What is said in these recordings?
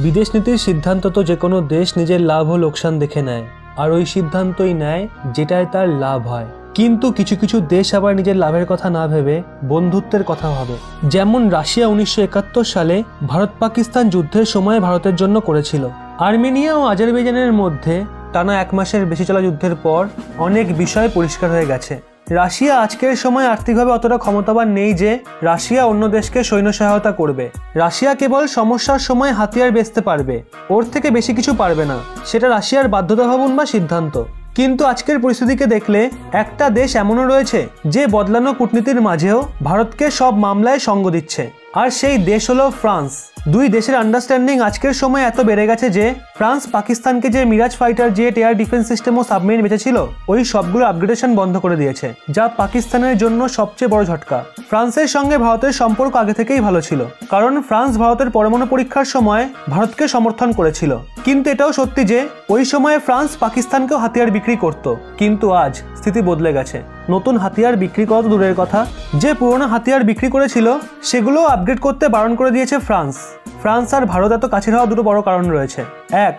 বিদেশ নীতির সিদ্ধান্ত তো যে কোনো দেশ নিজের লাভ ও লোকসান দেখে নেয়, আর ওই সিদ্ধান্তই নেয় যেটায় তার লাভ হয়। কিন্তু কিছু কিছু দেশ আবার নিজের লাভের কথা না ভেবে বন্ধুত্বের কথা ভাবে। যেমন রাশিয়া 1971 সালে ভারত পাকিস্তান যুদ্ধের সময় ভারতের জন্য করেছিল। আর্মেনিয়া ও আজারবাইজানের মধ্যে টানা 1 মাসের বেশি চলা যুদ্ধের পর অনেক বিষয় পরিষ্কার হয়ে গেছে। রাশিয়া আজকের সময় আর্থিকভাবে অতটা ক্ষমতাবান নেই যে রাশিয়া অন্য দেশকে সৈন্য সহায়তা করবে। রাশিয়া কেবল সমস্যার সময় হাতিয়ার বেচতে পারবে, ওর থেকে বেশি কিছু পারবে না। সেটা রাশিয়ার বাধ্যতা ভাবুন বা সিদ্ধান্ত। কিন্তু আজকের পরিস্থিতিকে দেখলে একটা দেশ এমনও রয়েছে যে বদলানো কূটনীতির মাঝেও ভারতকে সব মামলায় সঙ্গ দিচ্ছে, আর সেই দেশ হলো ফ্রান্স। দুই দেশের আন্ডারস্ট্যান্ডিং আজকের সময় এত বেড়ে গেছে যে ফ্রান্স পাকিস্তানকে যে mirage fighter jet, air defence system ও সাবমেরিন বেঁচেছিল ওই সবগুলো আপগ্রেডেশন বন্ধ করে দিয়েছে, যা পাকিস্তানের জন্য সবচেয়ে বড় ঝটকা। ফ্রান্সের সঙ্গে ভারতের সম্পর্ক আগে থেকেই ভালো ছিল, কারণ ফ্রান্স ভারতের পরমাণু পরীক্ষার সময় ভারতকে সমর্থন করেছিল। কিন্তু এটাও সত্যি যে ওই সময়ে ফ্রান্স পাকিস্তানকেও হাতিয়ার বিক্রি করত। কিন্তু আজ স্থিতি বদলে গেছে। নতুন হাতিয়ার বিক্রি করা তো দূরের কথা, যে পুরনো হাতিয়ার বিক্রি করেছিল সেগুলো আপগ্রেড করতে বারণ করে দিয়েছে ফ্রান্স। ফ্রান্স আর ভারত এত কাছের হওয়া দুটো বড় কারণ রয়েছে। এক,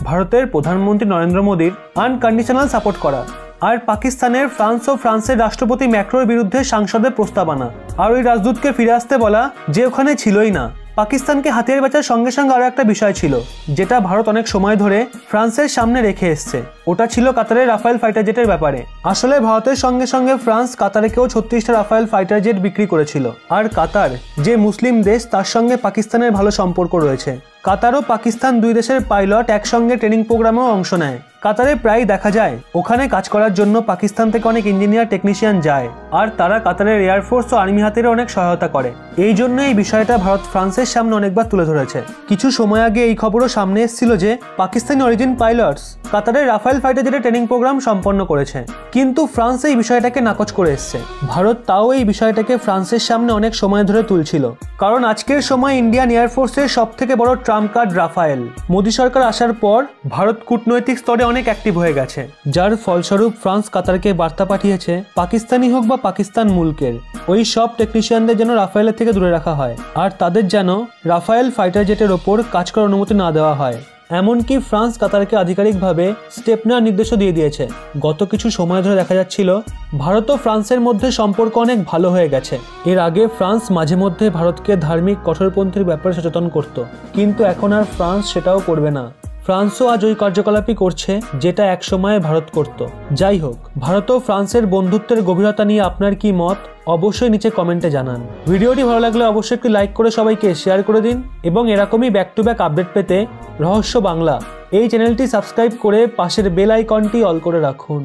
ভারতের প্রধানমন্ত্রী নরেন্দ্র মোদীর আনকন্ডিশনাল সাপোর্ট করা, আর পাকিস্তানের ফ্রান্স ও ফ্রান্সের রাষ্ট্রপতি ম্যাক্রোর বিরুদ্ধে সংসদে প্রস্তাব আনা, আর ওই রাজদূতকে ফিরে আসতে বলা যে ওখানে ছিলই না। পাকিস্তানকে হাতিয়ার বেচার সঙ্গে সঙ্গে আরও একটা বিষয় ছিল যেটা ভারত অনেক সময় ধরে ফ্রান্সের সামনে রেখে এসছে, ওটা ছিল কাতারের রাফায়েল ফাইটার জেটের ব্যাপারে। আসলে ভারতের সঙ্গে সঙ্গে ফ্রান্স কাতারেকেও 36টা রাফায়েল ফাইটার জেট বিক্রি করেছিল, আর কাতার যে মুসলিম দেশ তার সঙ্গে পাকিস্তানের ভালো সম্পর্ক রয়েছে। কাতার ও পাকিস্তান দুই দেশের পাইলট একসঙ্গে ট্রেনিং প্রোগ্রামেও অংশ নেয়। কাতারে প্রায় দেখা যায় ওখানে কাজ করার জন্য পাকিস্তান থেকে অনেক ইঞ্জিনিয়ার টেকনিশিয়ান যায়, আর তারা কাতারের এয়ারফোর্স ও আর্মি হাতেরও অনেক সহায়তা করে। এই জন্য এই বিষয়টা ভারত ফ্রান্সের সামনে অনেকবার তুলে ধরেছে। কিছু সময় আগে এই খবরও সামনে এসেছিল যে পাকিস্তানি অরিজিন পাইলটস কাতারের রাফায়েল ফাইটার জেটের ট্রেনিং প্রোগ্রাম সম্পন্ন করেছে, কিন্তু ফ্রান্স এই বিষয়টাকে নাকচ করে এসছে। ভারত তাও এই বিষয়টাকে ফ্রান্সের সামনে অনেক সময় ধরে তুলছিল, কারণ আজকের সময় ইন্ডিয়ান এয়ারফোর্সের সব থেকে বড় ট্রাম্প কার্ড রাফায়েল। মোদী সরকার আসার পর ভারত কূটনৈতিক স্তরে অনেক অ্যাক্টিভ হয়ে গেছে, যার ফলস্বরূপ ফ্রান্স কাতারকে বার্তা পাঠিয়েছে পাকিস্তানি হোক বা পাকিস্তান মুলকের ওই সব টেকনিশিয়ানদের যেন রাফায়েলের থেকে দূরে রাখা হয়, আর তাদের যেন রাফায়েল ফাইটার জেটের ওপর কাজ করার অনুমতি না দেওয়া হয়। এমনকি ফ্রান্স কাতারকে আধিকারিকভাবে স্টেপ নেওয়ার নির্দেশও দিয়ে দিয়েছে। গত কিছু সময় ধরে দেখা যাচ্ছিল ভারত ও ফ্রান্সের মধ্যে সম্পর্ক অনেক ভালো হয়ে গেছে। এর আগে ফ্রান্স মাঝে মধ্যে ভারতকে ধার্মিক কঠোরপন্থীর ব্যাপারে সচেতন করত, কিন্তু এখন আর ফ্রান্স সেটাও করবে না। ফ্রান্সও আজ ওই কার্যকলাপই করছে যেটা একসময় ভারত করত। যাই হোক, ভারত ও ফ্রান্সের বন্ধুত্বের গভীরতা নিয়ে আপনার কি মত অবশ্যই নিচে কমেন্টে জানান। ভিডিওটি ভালো লাগলে অবশ্যই একটি লাইক করে সবাইকে শেয়ার করে দিন, এবং এরকমই ব্যাক টু ব্যাক আপডেট পেতে রহস্য বাংলা এই চ্যানেলটি সাবস্ক্রাইব করে পাশের বেল আইকনটি অল করে রাখুন।